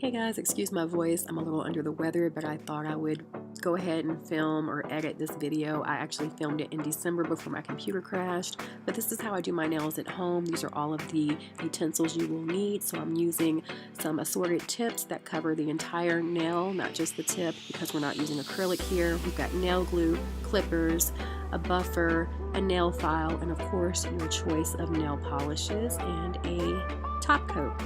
Hey guys, excuse my voice. I'm a little under the weather, but I thought I would go ahead and film or edit this video. I actually filmed it in December before my computer crashed, but this is how I do my nails at home. These are all of the utensils you will need. So I'm using some assorted tips that cover the entire nail, not just the tip, because we're not using acrylic here. We've got nail glue, clippers, a buffer, a nail file, and of course your choice of nail polishes and a top coat.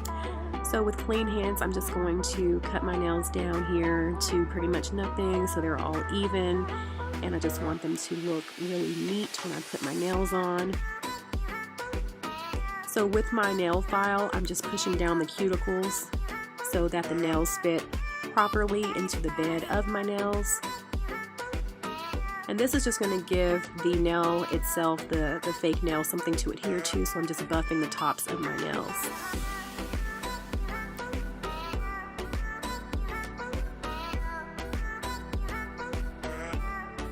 So with clean hands, I'm just going to cut my nails down here to pretty much nothing so they're all even, and I just want them to look really neat when I put my nails on. So with my nail file, I'm just pushing down the cuticles so that the nails fit properly into the bed of my nails. And this is just going to give the nail itself, the fake nail, something to adhere to, so I'm just buffing the tops of my nails.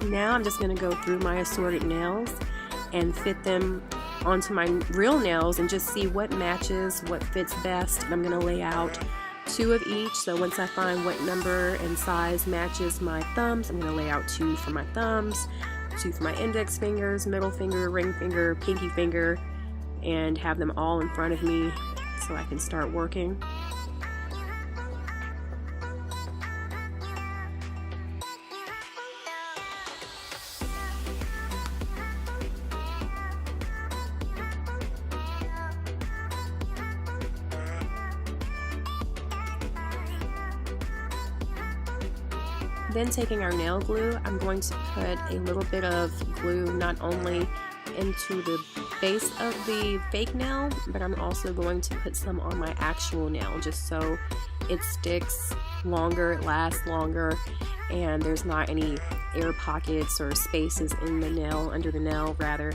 Now I'm just going to go through my assorted nails and fit them onto my real nails and just see what matches, what fits best. And I'm going to lay out 2 of each. So once I find what number and size matches my thumbs, I'm going to lay out 2 for my thumbs, 2 for my index fingers, middle finger, ring finger, pinky finger, and have them all in front of me so I can start working. Then taking our nail glue, I'm going to put a little bit of glue not only into the base of the fake nail, but I'm also going to put some on my actual nail just so it sticks longer, it lasts longer, and there's not any air pockets or spaces in the nail, under the nail rather.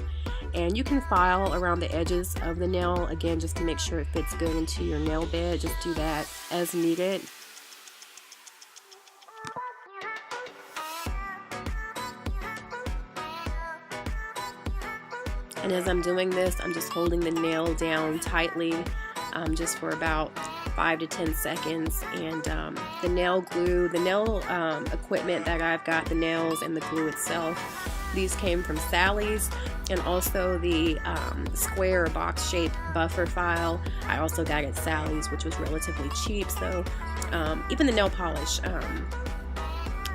And you can file around the edges of the nail, again, just to make sure it fits good into your nail bed. Just do that as needed. And as I'm doing this, I'm just holding the nail down tightly just for about 5 to 10 seconds. And the nail glue, the nail equipment that I've got, the nails and the glue itself, these came from Sally's, and also the square or box shaped buffer file I also got at Sally's, which was relatively cheap. So even the nail polish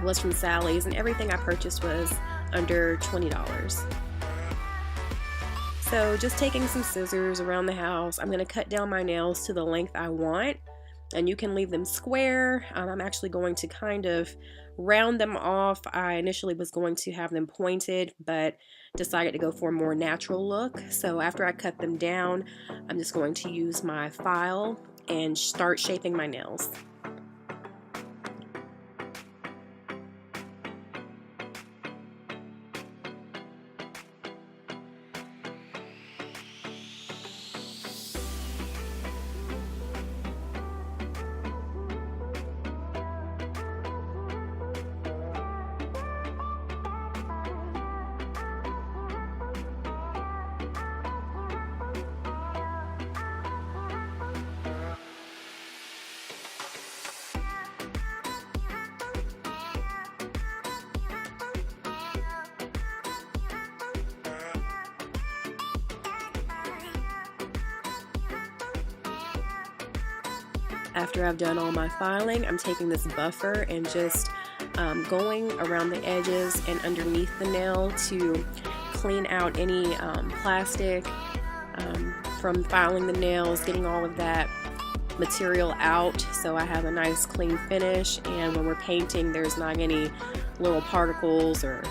was from Sally's, and everything I purchased was under $20. So just taking some scissors around the house, I'm going to cut down my nails to the length I want, and you can leave them square. I'm actually going to kind of round them off. I initially was going to have them pointed, but decided to go for a more natural look. So after I cut them down, I'm just going to use my file and start shaping my nails. After I've done all my filing, I'm taking this buffer and just going around the edges and underneath the nail to clean out any plastic from filing the nails, getting all of that material out so I have a nice clean finish, and when we're painting there's not any little particles or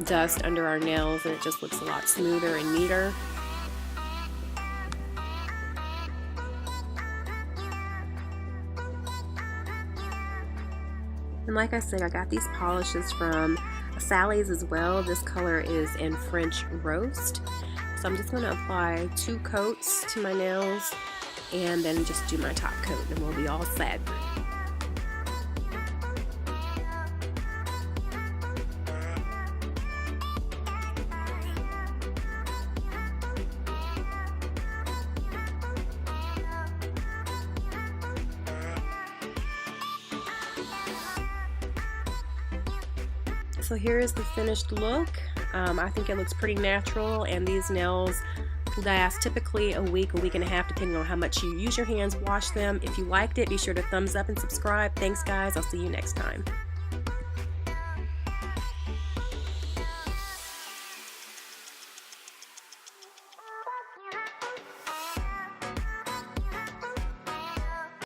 dust under our nails, and it just looks a lot smoother and neater. And like I said, I got these polishes from Sally's as well. This color is in French Roast. So I'm just going to apply 2 coats to my nails and then just do my top coat, and we'll be all set. so here is the finished look. I think it looks pretty natural, and these nails last typically a week and a half, depending on how much you use your hands, wash them. If you liked it, be sure to thumbs up and subscribe. Thanks guys, I'll see you next time.